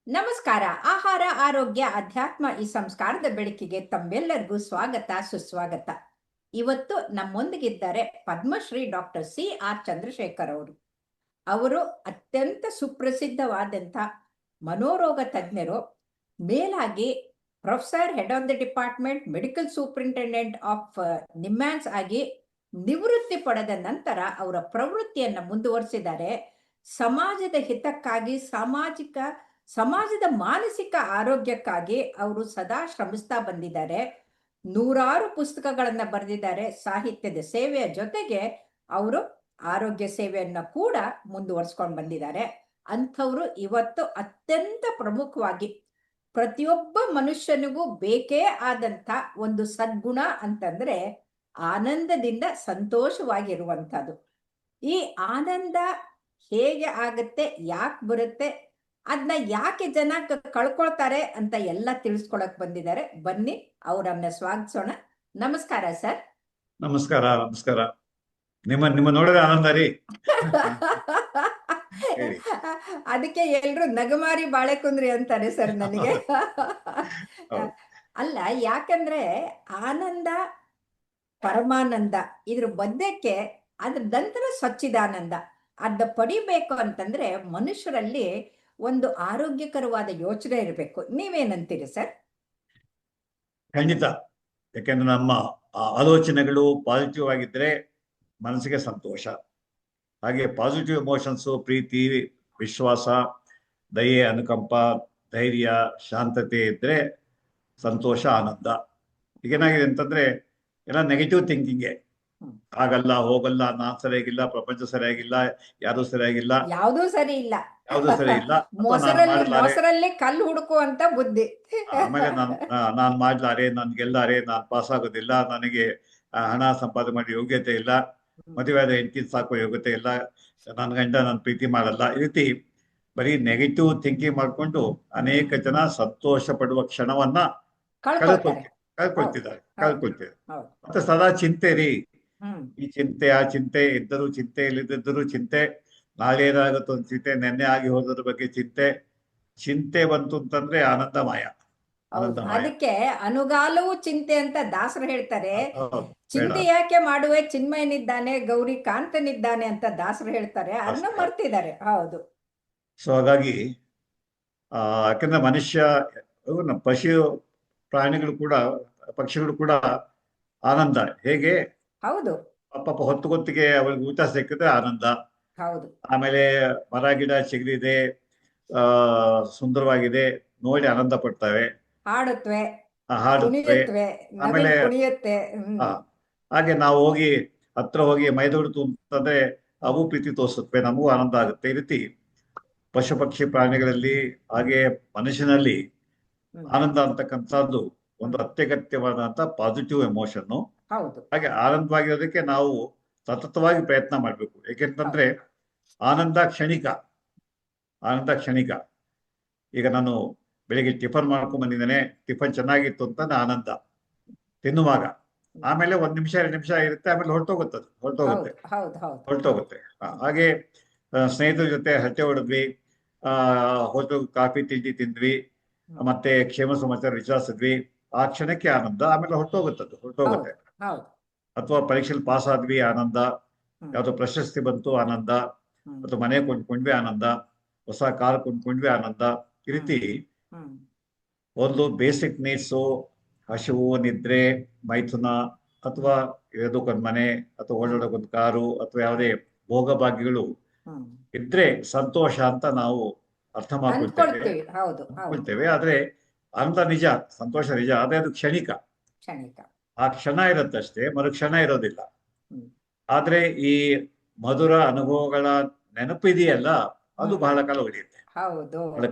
ನಮಸ್ಕಾರ. ಆಹಾರ, ಆರೋಗ್ಯ, ಅಧ್ಯಾತ್ಮ ಈ ಸಂಸ್ಕಾರದ ಬೆಳಕಿಗೆ ತಮ್ಮೆಲ್ಲರಿಗೂ ಸ್ವಾಗತ, ಸುಸ್ವಾಗತ. ಇವತ್ತು ನಮ್ಮೊಂದಿಗಿದ್ದಾರೆ ಪದ್ಮಶ್ರೀ ಡಾಕ್ಟರ್ CR ಚಂದ್ರಶೇಖರ್ ಅವರು. ಅವರು ಅತ್ಯಂತ ಸುಪ್ರಸಿದ್ಧವಾದಂಥ ಮನೋರೋಗ ತಜ್ಞರು. ಮೇಲಾಗಿ professor, head of the department, medical superintendent of NIMHANS ಆಗಿ ನಿವೃತ್ತಿ ಪಡೆದ ನಂತರ ಅವರ ಪ್ರವೃತ್ತಿಯನ್ನು ಮುಂದುವರಿಸಿದ್ದಾರೆ. ಸಮಾಜದ ಹಿತಕ್ಕಾಗಿ, ಸಮಾಜದ ಮಾನಸಿಕ ಆರೋಗ್ಯಕ್ಕಾಗಿ ಅವರು ಸದಾ ಶ್ರಮಿಸ್ತಾ ಬಂದಿದ್ದಾರೆ. ನೂರಾರು ಪುಸ್ತಕಗಳನ್ನು ಬರೆದಿದ್ದಾರೆ. ಸಾಹಿತ್ಯದ ಸೇವೆಯ ಜೊತೆಗೆ ಅವರು ಆರೋಗ್ಯ ಸೇವೆಯನ್ನ ಕೂಡ ಮುಂದುವರಿಸ್ಕೊಂಡು ಬಂದಿದ್ದಾರೆ. ಅಂಥವರು ಇವತ್ತು ಅತ್ಯಂತ ಪ್ರಮುಖವಾಗಿ ಪ್ರತಿಯೊಬ್ಬ ಮನುಷ್ಯನಿಗೂ ಬೇಕೇ ಆದಂಥ ಒಂದು ಸದ್ಗುಣ ಅಂತಂದ್ರೆ ಆನಂದದಿಂದ ಸಂತೋಷವಾಗಿರುವಂಥದ್ದು. ಈ ಆನಂದ ಹೇಗೆ ಆಗತ್ತೆ, ಯಾಕೆ ಬರುತ್ತೆ, ಅದನ್ನ ಯಾಕೆ ಜನ ಕಳ್ಕೊಳ್ತಾರೆ ಅಂತ ಎಲ್ಲ ತಿಳಿಸ್ಕೊಳಕ್ ಬಂದಿದ್ದಾರೆ. ಬನ್ನಿ ಅವರನ್ನ ಸ್ವಾಗತಿಸೋಣ. ನಮಸ್ಕಾರ ಸರ್. ನಮಸ್ಕಾರ. ನಮಸ್ಕಾರ. ನಿಮ್ಮ ನೋಡಿದ ಆನಂದ ರೀ. ಅದಕ್ಕೆ ಎಲ್ರು ನಗಮಾರಿ ಬಾಳೆಕುಂದ್ರಿ ಅಂತಾರೆ ಸರ್ ನನಗೆ. ಅಲ್ಲ, ಯಾಕಂದ್ರೆ ಆನಂದ, ಪರಮಾನಂದ ಇದ್ರ ಬದ್ದಕ್ಕೆ ಅದ್ರ ನಂತರ ಸ್ವಚ್ಛಿದಾನಂದ ಅದ ಪಡಿಬೇಕು ಅಂತಂದ್ರೆ ಮನುಷ್ಯರಲ್ಲಿ ಒಂದು ಆರೋಗ್ಯಕರವಾದ ಯೋಚನೆ ಇರಬೇಕು. ನೀವೇನಂತೀರಿ ಸರ್? ಖಂಡಿತ. ಯಾಕೆಂದ್ರೆ ನಮ್ಮ ಆಲೋಚನೆಗಳು ಪಾಸಿಟಿವ್ ಆಗಿದ್ರೆ ಮನಸ್ಸಿಗೆ ಸಂತೋಷ. ಹಾಗೆ ಪಾಸಿಟಿವ್ ಎಮೋಷನ್ಸು, ಪ್ರೀತಿ, ವಿಶ್ವಾಸ, ದಯೆ, ಅನುಕಂಪ, ಧೈರ್ಯ, ಶಾಂತತೆ ಇದ್ರೆ ಸಂತೋಷ, ಆನಂದ. ಈಗೇನಾಗಿದೆ ಅಂತಂದ್ರೆ ಎಲ್ಲ ನೆಗೆಟಿವ್ ಥಿಂಕಿಂಗ್ಗೆ. ಆಗಲ್ಲ, ಹೋಗಲ್ಲ, ನಾನ್ ಸರಿಯಾಗಿಲ್ಲ, ಪ್ರಪಂಚ ಸರಿಯಾಗಿಲ್ಲ, ಯಾರು ಸರಿಯಾಗಿಲ್ಲ, ಯಾವುದೂ ಸರಿ ಇಲ್ಲ, ಯಾವ್ದು ಸರಿ ಇಲ್ಲ, ಮೊಸರಲ್ಲಿ ಕಲ್ಲು ಹುಡುಕುವಂತ ಬುದ್ಧಿ. ಆಮೇಲೆ ನಾನ್ ಮಾಡ್ಲಾರೆ, ನಾನ್ ಗೆಲ್ಲಾರೆ, ನಾನ್ ಪಾಸ್ ಆಗೋದಿಲ್ಲ, ನನಗೆ ಹಣ ಸಂಪಾದನೆ ಮಾಡಿ ಯೋಗ್ಯತೆ ಇಲ್ಲ, ಮದುವೆ ಆದ ಹೆಂಡತಿ ಸಾಕೋ ಯೋಗ್ಯತೆ ಇಲ್ಲ, ನನ್ನ ಗಂಡ ನನ್ನ ಪ್ರೀತಿ ಮಾಡಲ್ಲ. ಈ ರೀತಿ ಬರೀ ನೆಗೆಟಿವ್ ಥಿಂಕಿಂಗ್ ಮಾಡ್ಕೊಂಡು ಅನೇಕ ಜನ ಸಂತೋಷ ಪಡುವ ಕ್ಷಣವನ್ನ ಕಳ್ಕೊಳ್ತಿದ್ದಾರೆ. ಮತ್ತೆ ಸದಾ ಚಿಂತೆ ರೀ. ಈ ಚಿಂತೆ, ಆ ಚಿಂತೆ, ಇದ್ದರೂ ಚಿಂತೆ, ಇಲ್ಲದಿದ್ದರೂ ಚಿಂತೆ, ನಾಳೆ ಏನಾಗುತ್ತೆ ಒಂದು ಚಿಂತೆ, ನೆನ್ನೆ ಆಗಿ ಹೋದ್ರ ಬಗ್ಗೆ ಚಿಂತೆ ಬಂತು ಅಂತಂದ್ರೆ ಆನಂದಮಯ. ಅದಕ್ಕೆ ಅನುಗಾಲವು ಚಿಂತೆ ಅಂತ ದಾಸರು ಹೇಳ್ತಾರೆ. ಚಿಂತೆ ಯಾಕೆ ಮಾಡುವೆ, ಚಿನ್ಮಯನಿದ್ದಾನೆ, ಗೌರಿ ಕಾಂತನಿದ್ದಾನೆ ಅಂತ ದಾಸರು ಹೇಳ್ತಾರೆ. ಅದನ್ನ ಮರ್ತಿದ್ದಾರೆ. ಹೌದು. ಸೊ ಹಾಗಾಗಿ ಯಾಕಂದ್ರೆ ಮನುಷ್ಯ, ಪಶು ಪ್ರಾಣಿಗಳು ಕೂಡ, ಪಕ್ಷಿಗಳು ಕೂಡ ಆನಂದ. ಹೇಗೆ? ಹೌದು. ಪಾಪ ಹೊತ್ತಿಗೆ ಅವಳಿಗೆ ಊಟ ಸಿಕ್ಕಿದ್ರೆ ಆನಂದ. ಹೌದು. ಆಮೇಲೆ ಮರ ಗಿಡ ಚಿಗುರಿದೆ, ಸುಂದರವಾಗಿದೆ, ನೋಡಿ ಆನಂದ ಪಡ್ತವೆ, ಹಾಡುತ್ತವೆ. ಆಮೇಲೆ ಹಾಗೆ ನಾವು ಹೋಗಿ ಹತ್ರ ಹೋಗಿ ಮೈದೊಡ್ತು ಅಂತಂದ್ರೆ ಅವು ಪ್ರೀತಿ ತೋರಿಸುತ್ತವೆ, ನಮಗೂ ಆನಂದ ಆಗುತ್ತೆ. ಈ ರೀತಿ ಪಶು ಪಕ್ಷಿ ಪ್ರಾಣಿಗಳಲ್ಲಿ ಹಾಗೆ ಮನುಷ್ಯನಲ್ಲಿ ಆನಂದ ಅಂತಕ್ಕಂಥದ್ದು ಒಂದು ಅತ್ಯಗತ್ಯವಾದಂತ ಪಾಸಿಟಿವ್ ಎಮೋಷನ್. ಹಾಗೆ ಆನಂದವಾಗಿರೋದಕ್ಕೆ ನಾವು ಸತತವಾಗಿ ಪ್ರಯತ್ನ ಮಾಡ್ಬೇಕು. ಏಕೆಂತಂದ್ರೆ ಆನಂದ ಕ್ಷಣಿಕ. ಈಗ ನಾನು ಬೆಳಿಗ್ಗೆ ಟಿಫನ್ ಮಾಡ್ಕೊಂಡ್ ಬಂದಿದ್ದೇನೆ, ಟಿಫನ್ ಚೆನ್ನಾಗಿತ್ತು ಅಂತ ಆನಂದ ತಿನ್ನುವಾಗ. ಆಮೇಲೆ 1 ನಿಮಿಷ 2 ನಿಮಿಷ ಇರುತ್ತೆ, ಆಮೇಲೆ ಹೊರಟೋಗುತ್ತೆ. ಹಾಗೆ ಸ್ನೇಹಿತರ ಜೊತೆ ಹರಟೆ ಹೊಡೆದ್ವಿ, ಹೋಟೆಲ್ ಕಾಫಿ ತಿಂಡಿ ತಿಂದ್ವಿ, ಮತ್ತೆ ಕ್ಷೇಮ ಸಮಾಚಾರ ವಿಚಾರಿಸಿದ್ವಿ, ಆ ಕ್ಷಣಕ್ಕೆ ಆನಂದ, ಆಮೇಲೆ ಹೊರಟೋಗುತ್ತೆ. ಅಥವಾ ಪರೀಕ್ಷೆಯಲ್ಲಿ ಪಾಸ್ ಆದ್ವಿ, ಆನಂದ. ಯಾವ್ದೋ ಪ್ರಶಸ್ತಿ ಬಂತು, ಆನಂದ. ಅಥವಾ ಮನೆ ಕೊಂಡ್ಕೊಂಡ್ವಿ, ಆನಂದ. ಹೊಸ ಕಾರ್ ಕೊಂಡ್ಕೊಂಡ್ವಿ, ಆನಂದ. ಈ ರೀತಿ ಒಂದು ಬೇಸಿಕ್ ನೀಡ್ಸು, ಹಸಿವು, ನಿದ್ರೆ, ಮೈಥುನ, ಅಥವಾ ಇರೋದಕ್ಕೊಂದು ಮನೆ, ಅಥವಾ ಓಡಾಡೋಕೊಂದು ಕಾರು, ಅಥವಾ ಯಾವುದೇ ಭೋಗ ಭಾಗ್ಯಗಳು ಇದ್ರೆ ಸಂತೋಷ ಅಂತ ನಾವು ಅರ್ಥ ಮಾಡ್ಕೊಳ್ತೇವೆ. ಆದ್ರೆ ಆನಂದ ನಿಜ, ಸಂತೋಷ ನಿಜ, ಆದ್ರೆ ಅದು ಕ್ಷಣಿಕ. ಆ ಕ್ಷಣ ಇರುತ್ತಷ್ಟೇ, ಮರುಕ್ಷಣ ಇರೋದಿಲ್ಲ. ಆದ್ರೆ ಈ ಮಧುರ ಅನುಭವಗಳ ನೆನಪಿದೆಯಲ್ಲ, ಅದು ಬಹಳ ಕಾಲ ಉಳಿಯುತ್ತೆ.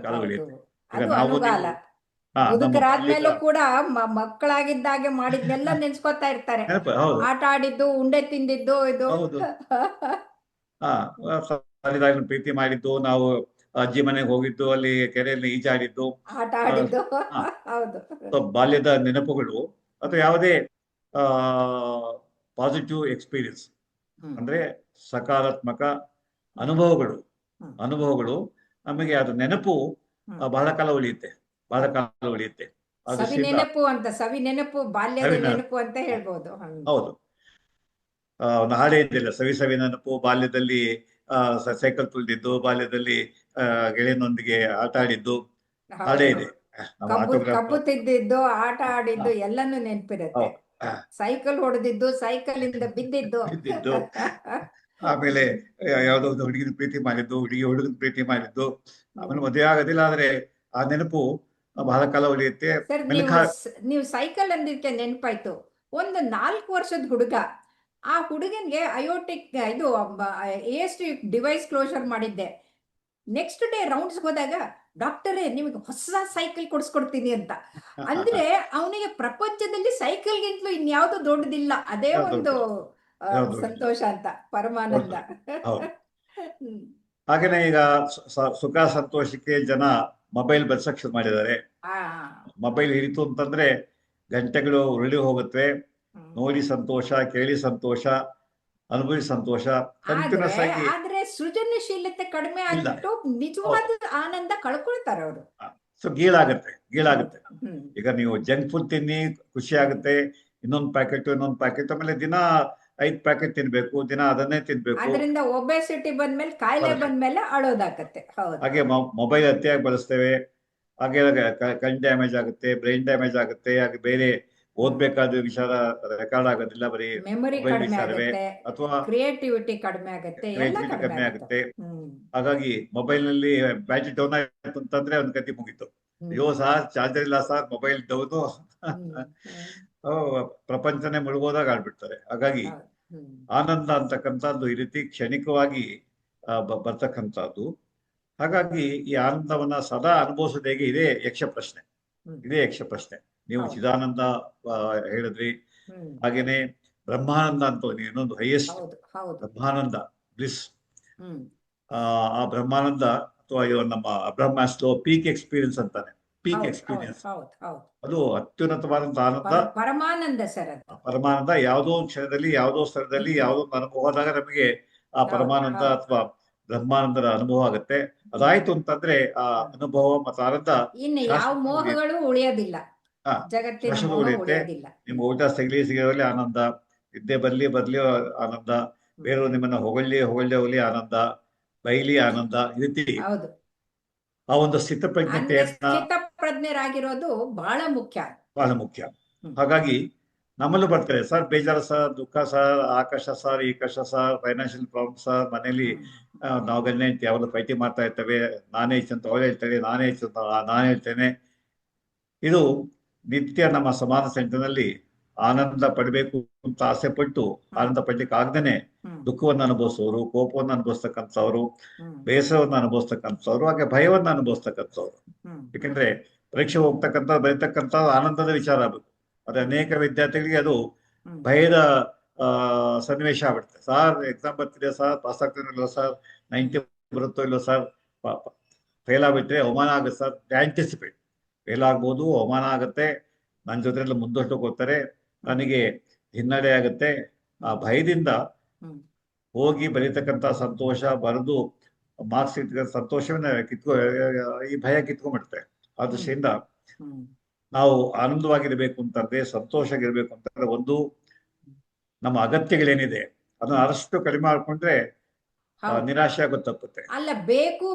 ಈಗ ನಾವು ಮುದುಕರಾದ್ಮೇಲೂ ಕೂಡ ಮಕ್ಕಳಾಗಿದ್ದಾಗೆ ಮಾಡಿದ್ನೆಲ್ಲ ನೆನ್ಸ್ಕೊತಾ ಇರ್ತಾರೆ. ಆಟ ಆಡಿದ್ದು, ಉಂಡೆ ತಿಂದಿದ್ದು, ಇದು ಪ್ರೀತಿ ಮಾಡಿದ್ದು, ನಾವು ಅಜ್ಜಿ ಮನೆಗೆ ಹೋಗಿದ್ದು, ಅಲ್ಲಿ ಕೆರೆಯಲ್ಲಿ ಈಜಾಡಿದ್ದು, ಆಟ ಆಡಿದ್ದು, ಬಾಲ್ಯದ ನೆನಪುಗಳು. ಅಥವಾ ಯಾವುದೇ ಪಾಸಿಟಿವ್ ಎಕ್ಸ್ಪೀರಿಯನ್ಸ್ ಅಂದ್ರೆ ಸಕಾರಾತ್ಮಕ ಅನುಭವಗಳು ನಮಗೆ ಅದು ನೆನಪು ಬಹಳ ಕಾಲ ಉಳಿಯುತ್ತೆ, ಬಹಳ ಕಾಲ ಉಳಿಯುತ್ತೆ. ಆ ಸವಿ ದೃಷ್ಟಿಯಿಂದ ನೆನಪು ಅಂತ, ಸವಿ ನೆನಪು, ಬಾಲ್ಯದ ಸವಿ ನೆನಪು. ನೆನಪು ಅಂತ ಹೇಳ್ಬೋದು. ಹೌದು. ಒಂದು ಹಾಡೇ ಇದೆಯಲ್ಲ, ಸವಿ ಸವಿ ನೆನಪು, ಬಾಲ್ಯದಲ್ಲಿ ಸೈಕಲ್ ತುಳಿದಿದ್ದು, ಬಾಲ್ಯದಲ್ಲಿ ಗೆಳೆಯನೊಂದಿಗೆ ಆಟ ಆಡಿದ್ದು, ಹಾಡೇ ಹೌದು. ಇದೆ. ನಮ್ಮ ಕಬ್ಬು ಆಟೋಗ್ರಾಫ್. ತಿದ್ದಿದ್ದು, ಆಟ ಆಡಿದ್ದು ಎಲ್ಲಾನು ನೆನಪಿರುತ್ತೆ. ಸೈಕಲ್ ಹೊಡೆದಿದ್ದು, ಸೈಕಲ್ ಇಂದ ಬಿದ್ದಿದ್ದು. ಬಿದ್ದಿದ್ದು. ಆಮೇಲೆ ಯಾವ್ದೋ ಒಂದು ಹುಡುಗಿನ ಪ್ರೀತಿ ಮಾಡಿದ್ದು, ಹುಡುಗನ ಪ್ರೀತಿ ಮಾಡಿದ್ದು, ಆಮೇಲೆ ಮದುವೆ ಆಗೋದಿಲ್ಲ, ಆದ್ರೆ ಆ ನೆನಪು ಬಹಳ ಕಾಲ ಉಳಿಯುತ್ತೆ. ಸರ್, ನೀವು ಸೈಕಲ್ ಅಂದಿದ್ಕೆ ನೆನಪಾಯ್ತು. ಒಂದು 4 ವರ್ಷದ ಹುಡುಗ, ಆ ಹುಡುಗನ್ಗೆ ಅಯೋಟಿಕ್ ಇದು AST ಡಿವೈಸ್ ಕ್ಲೋಸರ್ ಮಾಡಿದ್ದೆ. ನೆಕ್ಸ್ಟ್ ಡೇ ರೌಂಡ್ಸ್ ಹೋದಾಗ, ಡಾಕ್ಟರೇ ನಿಮಗೆ ಹೊಸ ಸೈಕಲ್ ಕೊಡಿಸ್ಕೊಡ್ತೀನಿ ಅಂತ. ಅಂದ್ರೆ ಅವನಿಗೆ ಪ್ರಪಂಚದಲ್ಲಿ ಸೈಕಲ್ಗಿಂತಲೂ ಇನ್ಯಾವುದು ದೊಡ್ಡದಿಲ್ಲ. ಅದೇ ಒಂದು ಸಂತೋಷ ಅಂತ, ಪರಮಾನಂದ. ಹಾಗೇನೆ ಈಗ ಸುಖ ಸಂತೋಷಕ್ಕೆ ಜನ ಮೊಬೈಲ್ ಬಳಸಕ್ ಶುರು ಮಾಡಿದ್ದಾರೆ. ಮೊಬೈಲ್ ಹಿಡಿತು ಅಂತಂದ್ರೆ ಗಂಟೆಗಳು ಉರುಳಿ ಹೋಗುತ್ತೆ. ನೋಡಿ ಸಂತೋಷ, ಕೇಳಿ ಸಂತೋಷ, ಅನುಭವಿಸಿ ಸಂತೋಷ ಕಂಟಿನ್ಯೂಸ್ ಆಗಿ. ಆದ್ರೆ ಸೃಜನಶೀಲತೆ ಕಡಿಮೆ ಆಗ್ಬಿಟ್ಟು ನಿಜವಾದ ಆನಂದ ಕಳ್ಕೊಳ್ತಾರೆ ಅವರು. ಸೊ ಗೀಳಾಗತ್ತೆ. ಈಗ ನೀವು ಜಂಕ್ ಫುಡ್ ತಿನ್ನಿ, ಖುಷಿ ಆಗುತ್ತೆ, ಇನ್ನೊಂದು ಪ್ಯಾಕೆಟ್, ಆಮೇಲೆ ದಿನ 5 ಪ್ಯಾಕೆಟ್ ತಿನ್ಬೇಕು, ದಿನ ಅದನ್ನೇ ತಿನ್ಬೇಕು. ಅದರಿಂದ ಒಬೆಸಿಟಿ ಬಂದ್ಮೇಲೆ, ಕಾಯಿಲೆ ಬಂದ್ಮೇಲೆ ಅಳೋದಾಗತ್ತೆ. ಹಾಗೆ ಮೊಬೈಲ್ ಅತಿಯಾಗಿ ಬಳಸ್ತೇವೆ, ಹಾಗೆ ಕಣ್ ಡ್ಯಾಮೇಜ್ ಆಗುತ್ತೆ, ಬ್ರೈನ್ ಡ್ಯಾಮೇಜ್ ಆಗುತ್ತೆ. ಹಾಗೆ ಬೇರೆ ಓದ್ಬೇಕಾದ ವಿಚಾರ ರೆಕಾರ್ಡ್ ಆಗೋದಿಲ್ಲ, ಬರೀ ಮೆಮೊರಿ ಕಡಿಮೆ ಆಗುತ್ತೆ, ಅಥವಾ ಕ್ರಿಯೇಟಿವಿಟಿ ಕಡಿಮೆ ಆಗುತ್ತೆ, ಕಡಿಮೆ ಆಗುತ್ತೆ. ಹಾಗಾಗಿ ಮೊಬೈಲ್ ನಲ್ಲಿ ಬ್ಯಾಟರಿ ಡೌನ್ ಆಯ್ತು ಅಂತಂದ್ರೆ ಒಂದ್ ಗತಿ ಮುಗೀತು. ಅಯ್ಯೋ ಸರ್, ಚಾರ್ಜರ್ ಇಲ್ಲ ಸರ್, ಮೊಬೈಲ್ ಡೌನು, ಪ್ರಪಂಚನೇ ಮುಳುಗೋದಾಗ ಆಡ್ಬಿಡ್ತಾರೆ. ಹಾಗಾಗಿ ಆನಂದ ಅಂತಕ್ಕಂಥದ್ದು ಈ ರೀತಿ ಕ್ಷಣಿಕವಾಗಿ ಬರ್ತಕ್ಕಂಥದ್ದು. ಹಾಗಾಗಿ ಈ ಆನಂದವನ್ನ ಸದಾ ಅನುಭವಿಸೋದು ಹೇಗೆ, ಇದೇ ಯಕ್ಷ ಪ್ರಶ್ನೆ. ನೀವು ಚಿದಾನಂದ ಹೇಳಿದ್ರಿ, ಹಾಗೇನೆ ಬ್ರಹ್ಮಾನಂದ ಅಂತ ಇನ್ನೊಂದು ಹೈಯೆಸ್ಟ್ ಬ್ರಹ್ಮಾನಂದ, ಬ್ಲಿಸ್. ಆ ಬ್ರಹ್ಮಾನಂದ ಅಥವಾ ನಮ್ಮ ಅಬ್ರಹ್ಮ ಸ್ಲೋ ಪೀಕ್ ಎಕ್ಸ್ಪೀರಿಯನ್ಸ್ ಅಂತಾನೆ. ಪೀಕ್ ಎಕ್ಸ್ಪೀರಿಯನ್ಸ್ ಅದು ಅತ್ಯುನ್ನತವಾದಂತ ಆನಂದ, ಪರಮಾನಂದ. ಯಾವುದೋ ಒಂದು ಕ್ಷಣದಲ್ಲಿ, ಯಾವುದೋ ಸ್ಥಳದಲ್ಲಿ, ಯಾವುದೋ ಅನುಭವ ಆದಾಗ ನಮಗೆ ಆ ಪರಮಾನಂದ ಅಥವಾ ಬ್ರಹ್ಮಾನಂದರ ಅನುಭವ ಆಗುತ್ತೆ. ಅದಾಯ್ತು ಅಂತಂದ್ರೆ ಆ ಅನುಭವ ಮತ್ತು ಆನಂದ ಉಳಿಯೋದಿಲ್ಲ, ಉಳಿಯುತ್ತೆ. ನಿಮ್ಗೆ ಊಟ ಸಿಗಲಿ ಆನಂದ, ನಿದ್ದೆ ಬರ್ಲಿ ಆನಂದ, ಬೇರೆಯವರು ನಿಮ್ಮನ್ನ ಹೊಗಳಿ ಹೋಗಲಿ ಆನಂದ, ಬೈಲಿ ಆನಂದ. ಈ ರೀತಿ ಆ ಒಂದು ಸ್ಥಿತಪ್ರಜ್ಞರಾಗಿರೋದು ಬಹಳ ಮುಖ್ಯ. ಹಾಗಾಗಿ ನಮ್ಮಲ್ಲೂ ಬರ್ತಾರೆ, ಸರ್ ಬೇಜಾರು ಸರ್, ದುಃಖ ಸರ್, ಆಕಾಶ ಸರ್, ಈ ಕಷ್ಟ ಸರ್, ಫೈನಾನ್ಷಿಯಲ್ ಪ್ರಾಬ್ಲಮ್ ಸರ್, ಮನೇಲಿ ನಾವು ಗಂಡ ಹೆಂಡತಿ ಯಾವಾಗಲೂ ಫೈಟಿಂಗ್ ಮಾಡ್ತಾ ಇರ್ತೇವೆ, ನಾನೇ ಹೆಚ್ಚು ಅಂತ ಅವಳು ಹೇಳ್ತಾರೆ, ನಾನೇ ಹೆಚ್ಚು ಅಂತ ನಾನು ಹೇಳ್ತೇನೆ. ಇದು ನಿತ್ಯ ನಮ್ಮ ಸಮಾನ ಸೆಂಟರ್ನಲ್ಲಿ ಆನಂದ ಪಡಬೇಕು ಅಂತ ಆಸೆ ಪಟ್ಟು ಆನಂದ ಪಡ್ಲಿಕ್ಕೆ ಆಗದೇನೆ ದುಃಖವನ್ನು ಅನುಭವಿಸೋರು, ಕೋಪವನ್ನು ಅನುಭವಿಸ್ತಕ್ಕಂಥವ್ರು, ಬೇಸರವನ್ನು ಅನುಭವಿಸ್ತಕ್ಕಂಥವ್ರು, ಹಾಗೆ ಭಯವನ್ನು ಅನುಭವಿಸ್ತಕ್ಕಂಥವ್ರು. ಯಾಕೆಂದ್ರೆ ಪರೀಕ್ಷೆ ಬರೀತಕ್ಕಂಥ ಆನಂದದ ವಿಚಾರ ಆಗಬೇಕು. ಅದೇ ಅನೇಕ ವಿದ್ಯಾರ್ಥಿಗಳಿಗೆ ಅದು ಭಯದ ಸನ್ನಿವೇಶ ಆಗ್ಬಿಡುತ್ತೆ. ಸರ್ ಎಕ್ಸಾಮ್ ಬರ್ತಿದೆ ಸರ್, ಪಾಸ್ ಆಗ್ತಿರಲಿಲ್ಲ ಸರ್, 90 ಬರುತ್ತೋ ಇಲ್ಲೋ ಸರ್, ಫೇಲ್ ಆಗ್ಬಿಟ್ರೆ ಅವಮಾನ ಆಗುತ್ತೆ ಸರ್. ಆಂಟಿಸಿಪೇಟ್, ಫೇಲ್ ಆಗ್ಬೋದು, ಅವಮಾನ ಆಗುತ್ತೆ, ನನ್ನ ಜೊತೆಲ್ಲ ಮುಂದೋಟಕ್ಕೆ ಹೋಗ್ತಾರೆ, ನನಗೆ ಹಿನ್ನಡೆ ಆಗುತ್ತೆ. ಆ ಭಯದಿಂದ ಹೋಗಿ ಬರೀತಕ್ಕಂಥ ಸಂತೋಷ, ಬರೆದು ಮಾರ್ಕ್ಸ್ ಸಿಗ್ತಕ್ಕಂಥ ಸಂತೋಷವನ್ನ ಈ ಭಯ ಕಿತ್ಕೊಂಡ್ಬಿಡುತ್ತೆ. ಆ ದೃಷ್ಟಿಯಿಂದ ನಾವು ಆನಂದವಾಗಿರ್ಬೇಕು ಅಂತಂದ್ರೆ, ಸಂತೋಷವಾಗಿರ್ಬೇಕು ಅಂತಂದ್ರೆ, ಒಂದು ನಮ್ಮ ಅಗತ್ಯಗಳೇನಿದೆ ಅದನ್ನ ಅಷ್ಟು ಕಡಿಮೆ ಮಾಡ್ಕೊಂಡ್ರೆ ನಿರಾಶೆ ಆಗೋದು ತಪ್ಪುತ್ತೆ. ಅಲ್ಲ,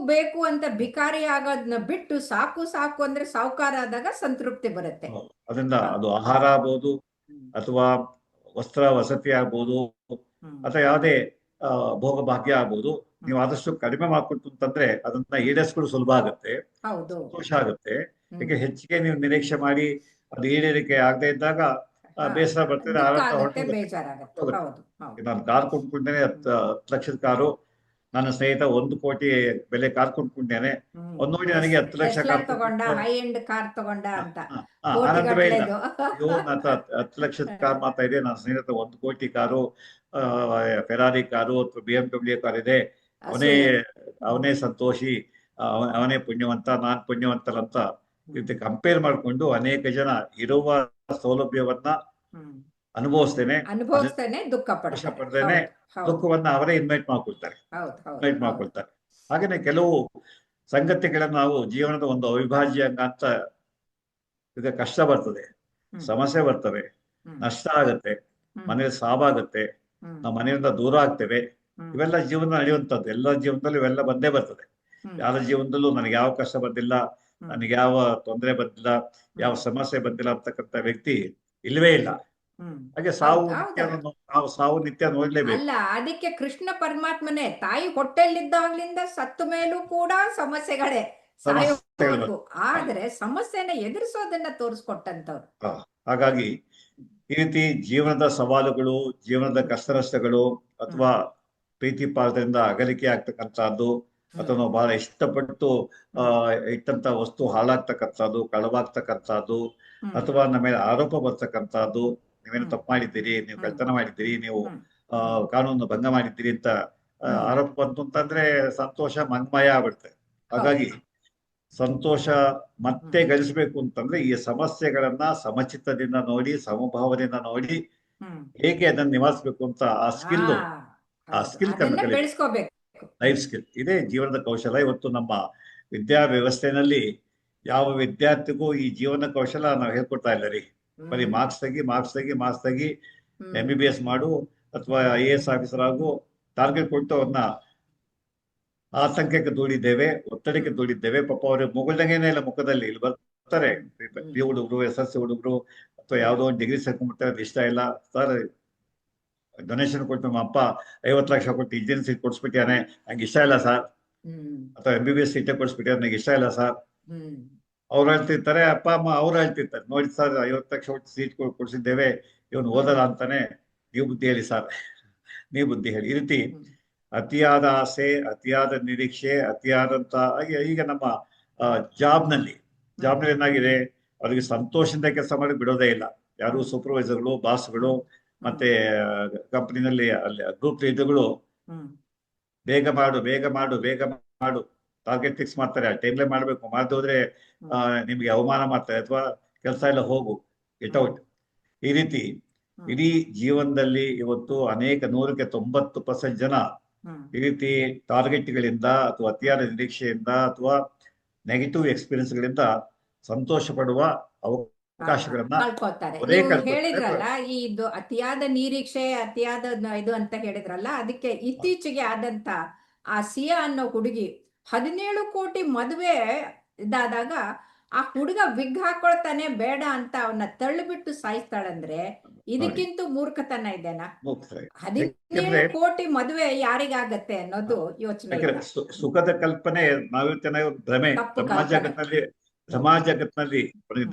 ಬೇಕು ಅಂತ ಭಿಕಾರಿ ಆಗೋದನ್ನ ಬಿಟ್ಟು ಸಾಕು ಅಂದ್ರೆ ಸಾಹುಕಾರ ಆದಾಗ ಸಂತೃಪ್ತಿ ಬರುತ್ತೆ. ಅದರಿಂದ ಅದು ಆಹಾರ ಆಗ್ಬೋದು, ಅಥವಾ ವಸ್ತ್ರ ವಸತಿ ಆಗ್ಬೋದು, ಅಥವಾ ಯಾವುದೇ ಭೋಗ ಭಾಗ್ಯ ಆಗ್ಬೋದು. ನೀವು ಆದಷ್ಟು ಕಡಿಮೆ ಮಾಡ್ಕೊಟ್ಟು ಅಂತಂದ್ರೆ ಅದನ್ನ ಈಡೇರಿಸ್ಕೊಳ್ಳೋದು ಸುಲಭ ಆಗುತ್ತೆ, ಸಂತೋಷ ಆಗುತ್ತೆ. ಯಾಕೆ ಹೆಚ್ಚಿಗೆ ನೀವು ನಿರೀಕ್ಷೆ ಮಾಡಿ ಅದು ಈಡೇರಿಕೆ ಆಗದೆ ಇದ್ದಾಗ ಬೇಸರ ಬರ್ತದೆ, ನಾನು ಕಾರ್ ಕೊಂಡ್ಕೊಂಡೇನೆ, 10 ಲಕ್ಷದ ಕಾರು, ನನ್ನ ಸ್ನೇಹಿತ 1 ಕೋಟಿ ಬೆಲೆ ಕಾರ್ ಕೊಂಡ್ಕೊಂಡೇನೆ, ಒಂದ್ ನೋಡಿ ನನಗೆ 10 ಲಕ್ಷ ಆನಂದವೇ ಇಲ್ಲ. 10 ಲಕ್ಷದ ಕಾರ್ ಮಾತಾ ಇದೆ, ನನ್ನ ಸ್ನೇಹಿತ 1 ಕೋಟಿ ಕಾರು, ಫೆರಾರಿ ಕಾರು ಅಥವಾ BMW ಕಾರ್ ಇದೆ, ಅವನೇ ಸಂತೋಷಿ, ಅವನೇ ಪುಣ್ಯವಂತ, ನಾನ್ ಪುಣ್ಯವಂತರಂತ ಕಂಪೇರ್ ಮಾಡ್ಕೊಂಡು ಅನೇಕ ಜನ ಇರುವ ಸೌಲಭ್ಯವನ್ನ ಅನುಭವಿಸ್ತೇನೆ, ದುಃಖ ಪಡ್ದೇನೆ ದುಃಖವನ್ನ ಅವರೇ ಇನ್ವೈಟ್ ಮಾಡ್ಕೊಳ್ತಾರೆ. ಹಾಗೇನೆ ಕೆಲವು ಸಂಗತಿಗಳನ್ನ ನಾವು ಜೀವನದ ಒಂದು ಅವಿಭಾಜ್ಯ ಅಂಗ ಅಂತ, ಈಗ ಕಷ್ಟ ಬರ್ತದೆ, ಹ್ಮ್. ಸಮಸ್ಯೆ ಬರ್ತವೆ, ಹ್ಮ್. ನಷ್ಟ ಆಗತ್ತೆ, ಹ್ಮ್. ಮನೇಲಿ ಸಾವಾಗತ್ತೆ, ಹ್ಮ್. ನಾವು ಮನೆಯಿಂದ ದೂರ ಆಗ್ತೇವೆ. ಹ್ಮ್. ಇವೆಲ್ಲ ಜೀವನ ನಡೆಯುವಂಥದ್ದು. ಎಲ್ಲ ಜೀವನದಲ್ಲೂ ಇವೆಲ್ಲ ಬಂದೇ ಬರ್ತದೆ. ಹ್ಮ್. ಯಾರ ಜೀವನದಲ್ಲೂ ನನಗೆ ಯಾವ ಕಷ್ಟ ಬಂದಿಲ್ಲ, ಹ್ಮ್. ನನಗೆ ಯಾವ ತೊಂದರೆ ಬಂದಿಲ್ಲ, ಯಾವ ಹ್ಮ್. ಸಮಸ್ಯೆ ಬಂದಿಲ್ಲ ಅಂತಕ್ಕಂಥ ವ್ಯಕ್ತಿ ಇಲ್ವೇ ಇಲ್ಲ. ಹ್ಮ್. ಹಾಗೆ ಸಾವು ಹೌದು, ನಿತ್ಯ, ಹೌದು. ನಾವು ಸಾವು ನಿತ್ಯ ನೋಡ್ಲೇಬೇಕು. ಅಲ್ಲ, ಅದಕ್ಕೆ ಕೃಷ್ಣ ಪರಮಾತ್ಮನೇ ತಾಯಿ ಹೊಟ್ಟೆಲಿದ್ದಾಗ್ಲಿಂದ ಸತ್ತ ಮೇಲೂ ಕೂಡ ಸಮಸ್ಯೆಗಳೇ ಸಮಸ್ಯೆಗಳು ಸಾಯೋವರೆಗೂ. ಆದ್ರೆ ಸಮಸ್ಯೆನ ಎದುರಿಸೋದನ್ನ ತೋರಿಸ್ಕೊಟ್ಟಂತವ್ರು. ಹ. ಹಾಗಾಗಿ ಈ ರೀತಿ ಜೀವನದ ಸವಾಲುಗಳು, ಜೀವನದ ಕಷ್ಟ ನಷ್ಟಗಳು, ಅಥವಾ ಪ್ರೀತಿ ಪಾತ್ರದಿಂದ ಅಗಲಿಕೆ ಆಗ್ತಕ್ಕಂಥದ್ದು, ಅಥವಾ ನಾವು ಬಹಳ ಇಷ್ಟಪಟ್ಟು ಇಟ್ಟಂತ ವಸ್ತು ಹಾಳಾಗ್ತಕ್ಕಂಥದ್ದು, ಕಳವಾಗ್ತಕ್ಕಂಥದ್ದು, ಅಥವಾ ನಮ್ಮ ಮೇಲೆ ಆರೋಪ ಬರ್ತಕ್ಕಂಥದ್ದು, ನೀವೇನು ತಪ್ಪು ಮಾಡಿದ್ದೀರಿ, ನೀವು ಕಳ್ತನ ಮಾಡಿದ್ದೀರಿ, ನೀವು ಕಾನೂನು ಭಂಗ ಮಾಡಿದ್ದೀರಿ ಅಂತ ಆರೋಪ ಬಂತು ಅಂತಂದ್ರೆ ಸಂತೋಷ ಮಂಗಮಯ ಆಗ್ಬಿಡುತ್ತೆ. ಹಾಗಾಗಿ ಸಂತೋಷ ಮತ್ತೆ ಗಳಿಸಬೇಕು ಅಂತಂದ್ರೆ ಈ ಸಮಸ್ಯೆಗಳನ್ನ ಸಮಚಿತ್ತದಿಂದ ನೋಡಿ, ಸಮಭಾವದಿಂದ ನೋಡಿ, ಹೇಗೆ ಅದನ್ನ ನಿವಾರಿಸಬೇಕು ಅಂತ ಆ ಸ್ಕಿಲ್ ಅದನ್ನ ಬೆಳೆಸ್ಕೋಬೇಕು. ಲೈಫ್ ಸ್ಕಿಲ್ ಇದೇ ಜೀವನದ ಕೌಶಲ. ಇವತ್ತು ನಮ್ಮ ವಿದ್ಯಾ ವ್ಯವಸ್ಥೆನಲ್ಲಿ ಯಾವ ವಿದ್ಯಾರ್ಥಿಗೂ ಈ ಜೀವನ ಕೌಶಲ ನಾವು ಹೇಳ್ಕೊಡ್ತಾ ಇಲ್ಲ ರೀ. ಬರೀ ಮಾರ್ಕ್ಸ್ ತೆಗಿ MBBS ಮಾಡು ಅಥವಾ IAS ಆಫೀಸರ್ ಆಗು, ಟಾರ್ಗೆಟ್ ಕೊಟ್ಟು ಅವ್ರನ್ನ ಆತಂಕಕ್ಕೆ ದೂಡಿದ್ದೇವೆ, ಒತ್ತಡಕ್ಕೆ ದೂಡಿದ್ದೇವೆ. ಪಾಪ ಅವ್ರಿಗೆ ಮುಗುಳ್ದಂಗೇನೆ ಇಲ್ಲ ಮುಖದಲ್ಲಿ. ಇಲ್ಲಿ ಬರ್ತಾರೆ PU ಹುಡುಗರು, SSLC ಹುಡುಗರು, ಅಥವಾ ಯಾವುದೋ ಒಂದು ಡಿಗ್ರಿ ಸೇರ್ಕೊಂಡ್ಬಿಡ್ತಾರೆ, ಅದು ಇಷ್ಟ ಇಲ್ಲ ಸರ್, ಡೊನೇಷನ್ ಕೊಟ್ಟು ನಮ್ಮ ಅಪ್ಪ 50 ಲಕ್ಷ ಕೊಟ್ಟು ಇಂಜಿನಿಯರ್ ಸೀಟ್ ಕೊಡಿಸ್ಬಿಟ್ಟಿಯಾನೆ, ನಂಗೆ ಇಷ್ಟ ಇಲ್ಲ ಸರ್, ಅಥವಾ MBBS ಸೀಟೇ ಕೊಡಿಸ್ಬಿಟ್ಟಿಯಾರೆ, ನನಗೆ ಇಷ್ಟ ಇಲ್ಲ ಸರ್. ಅವ್ರು ಹೇಳ್ತಿರ್ತಾರೆ, ಅಪ್ಪ ಅಮ್ಮ ಅವ್ರು ಹೇಳ್ತಿರ್ತಾರೆ, ನೋಡಿ ಸರ್ 50 ಲಕ್ಷ ಕೊಟ್ಟು ಸೀಟ್ ಕೊಡಿಸಿದ್ದೇವೆ, ಇವನು ಓದಲ್ಲ ಅಂತಾನೆ, ನೀವು ಬುದ್ಧಿ ಹೇಳಿ ಸರ್, ನೀವು ಬುದ್ಧಿ ಹೇಳಿ. ಈ ರೀತಿ ಅತಿಯಾದ ಆಸೆ, ಅತಿಯಾದ ನಿರೀಕ್ಷೆ, ಅತಿಯಾದಂತ ಈಗ ನಮ್ಮ ಜಾಬ್ನಲ್ಲಿ ಏನಾಗಿದೆ, ಅವ್ರಿಗೆ ಸಂತೋಷದಿಂದ ಕೆಲಸ ಮಾಡಿ ಬಿಡೋದೇ ಇಲ್ಲ. ಯಾರು ಸೂಪರ್ವೈಸರ್ಗಳು, ಬಾಸ್ಗಳು, ಮತ್ತೆ ಕಂಪನಿನಲ್ಲಿ ಅಲ್ಲಿ ಗ್ರೂಪ್ ಲೀಡರ್ಗಳು ಬೇಗ ಮಾಡು ಟಾರ್ಗೆಟ್ ಫಿಕ್ಸ್ ಮಾಡ್ತಾರೆ, ಆ ಟೈಮ್ಲೇ ಮಾಡ್ಬೇಕು, ಮಾಡದೆ ಹೋದ್ರೆ ನಿಮ್ಗೆ ಅವಮಾನ ಮಾಡ್ತಾರೆ, ಅಥವಾ ಕೆಲಸ ಎಲ್ಲ ಹೋಗು, ಗೆಟ್ ಔಟ್. ಈ ರೀತಿ ಇಡೀ ಜೀವನದಲ್ಲಿ ಇವತ್ತು ಅನೇಕ 100% ಜನ ಈ ರೀತಿ ಟಾರ್ಗೆಟ್ಗಳಿಂದ, ಅಥವಾ ಅತಿಯಾದ ನಿರೀಕ್ಷೆಯಿಂದ, ಅಥವಾ ನೆಗೆಟಿವ್ ಎಕ್ಸ್ಪೀರಿಯನ್ಸ್ಗಳಿಂದ ಸಂತೋಷ ಪಡುವ ಅವಕಾಶಗಳನ್ನ ಹೇಳಿದ್ರಲ್ಲ. ಇದು ಅತಿಯಾದ ನಿರೀಕ್ಷೆ, ಅತಿಯಾದ ಇದು ಅಂತ ಹೇಳಿದ್ರಲ್ಲ, ಅದಕ್ಕೆ ಇತ್ತೀಚೆಗೆ ಆದಂತ ಆ ಸಿಯಾ ಅನ್ನೋ ಹುಡುಗಿ 17 ಕೋಟಿ ಮದುವೆ ಇದಾದಾಗ ಆ ಹುಡುಗ ವಿಗ್ ಹಾಕೊಳ್ತಾನೆ ಬೇಡ ಅಂತ ಅವನ್ನ ತಳ್ಳಿಬಿಟ್ಟು ಸಾಯಿಸ್ತಾಳಂದ್ರೆ ಇದಕ್ಕಿಂತ ಮೂರ್ಖತನ ಇದೆನಾ? 17 ಕೋಟಿ ಮದುವೆ ಯಾರಿಗಾಗತ್ತೆ ಅನ್ನೋದು ಯೋಚನೆ. ಸುಖದ ಕಲ್ಪನೆ ಭ್ರಮೆ. ಜಗತ್ನಲ್ಲಿ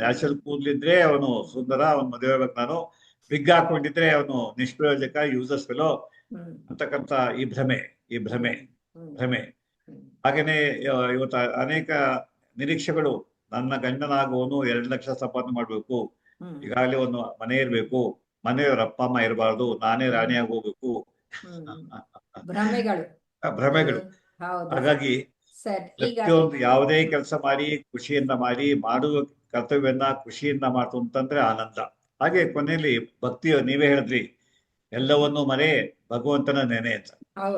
ನ್ಯಾಚುರಲ್ ಕೂದಲಿದ್ರೆ ಅವನು ಸುಂದರ, ಅವನು ಮದುವೆ ಆಗ್ಬೇಕು, ನಾನು ವಿಗ್ ಹಾಕೊಂಡಿದ್ರೆ ಅವನು ನಿಷ್ಪ್ರಯೋಜಕ, ಯೂಸಸ್ ಫೆಲೋ ಅಂತಕ್ಕಂಥ ಈ ಭ್ರಮೆ. ಹಾಗೇನೆ ಇವತ್ತು ಅನೇಕ ನಿರೀಕ್ಷೆಗಳು. ನನ್ನ ಗಂಡನಾಗುವನು 2 ಲಕ್ಷ ಸಂಪಾದನೆ ಮಾಡ್ಬೇಕು, ಈಗಾಗಲೇ ಒಂದು ಮನೆ ಇರ್ಬೇಕು, ಮನೆಯವ್ರ ಅಪ್ಪ ಅಮ್ಮ ಇರಬಾರ್ದು, ನಾನೇ ರಾಣಿಯಾಗಿ ಹೋಗ್ಬೇಕು, ಭ್ರಮೆಗಳು. ಹಾಗಾಗಿ ಪ್ರತಿಯೊಂದು ಯಾವುದೇ ಕೆಲಸ ಮಾಡಿ ಖುಷಿಯಿಂದ ಮಾಡುವ ಕರ್ತವ್ಯವನ್ನ ಖುಷಿಯಿಂದ ಮಾಡ್ತು ಅಂತಂದ್ರೆ ಆನಂದ. ಹಾಗೆ ಕೊನೆಯಲ್ಲಿ ಭಕ್ತಿ, ನೀವೇ ಹೇಳಿದ್ರಿ, ಎಲ್ಲವನ್ನೂ ಮರೆ ಭಗವಂತನ ನೆನೆ ಅಂತ.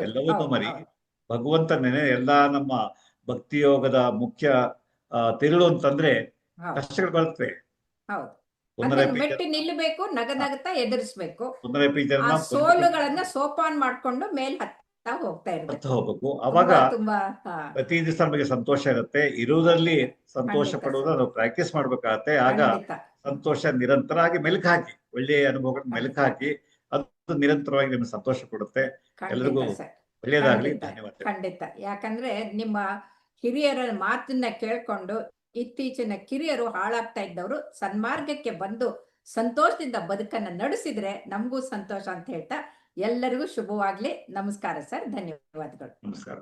ಎಲ್ಲವನ್ನೂ ಮರಿ ಭಗವಂತ ನೆನೆ. ಎಲ್ಲ ನಮ್ಮ ಭಕ್ತಿ ಯೋಗದ ಮುಖ್ಯ ತಿರುಳು ಅಂತಂದ್ರೆ ಕಷ್ಟಗಳು ಬರ್ತವೆ. ನಿಲ್ಲಬೇಕು, ನಗನಗತಾ ಎದುರಿಸಬೇಕು, ಪುನರಪಿ ಸೋಲುಗಳನ್ನ ಸೋಪಾನ್ ಮಾಡ್ಕೊಂಡು ಮೇಲ್ ಹತ್ತ ಹೋಗ್ಬೇಕು. ಅವಾಗ ಪ್ರತಿ ದಿವಸ ನಮಗೆ ಸಂತೋಷ ಇರುತ್ತೆ. ಇರುವುದರಲ್ಲಿ ಸಂತೋಷ ಪಡುವುದು ನಾವು ಪ್ರಾಕ್ಟೀಸ್ ಮಾಡ್ಬೇಕಾಗತ್ತೆ. ಆಗ ಸಂತೋಷ ನಿರಂತರ ಆಗಿ ಮೆಲುಕು ಹಾಕಿ, ಒಳ್ಳೆಯ ಅನುಭವಗಳನ್ನ ಮೆಲುಕು ಹಾಕಿ, ಅದು ನಿರಂತರವಾಗಿ ನಿಮಗೆ ಸಂತೋಷ ಕೊಡುತ್ತೆ. ಎಲ್ಲರಿಗೂ ಒಳ್ಳೆಯದಾಗ್ಲಿ. ಧನ್ಯವಾದ. ಖಂಡಿತ. ಯಾಕಂದ್ರೆ ನಿಮ್ಮ ಹಿರಿಯರ ಮಾತನ್ನ ಕೇಳ್ಕೊಂಡು ಇತ್ತೀಚಿನ ಕಿರಿಯರು ಹಾಳಾಗ್ತಾ ಇದ್ದವರು ಸನ್ಮಾರ್ಗಕ್ಕೆ ಬಂದು ಸಂತೋಷದಿಂದ ಬದುಕನ್ನ ನಡೆಸಿದ್ರೆ ನಮಗೂ ಸಂತೋಷ ಅಂತ ಹೇಳ್ತಾ ಎಲ್ಲರಿಗೂ ಶುಭವಾಗ್ಲಿ. ನಮಸ್ಕಾರ ಸರ್, ಧನ್ಯವಾದಗಳು. ನಮಸ್ಕಾರ.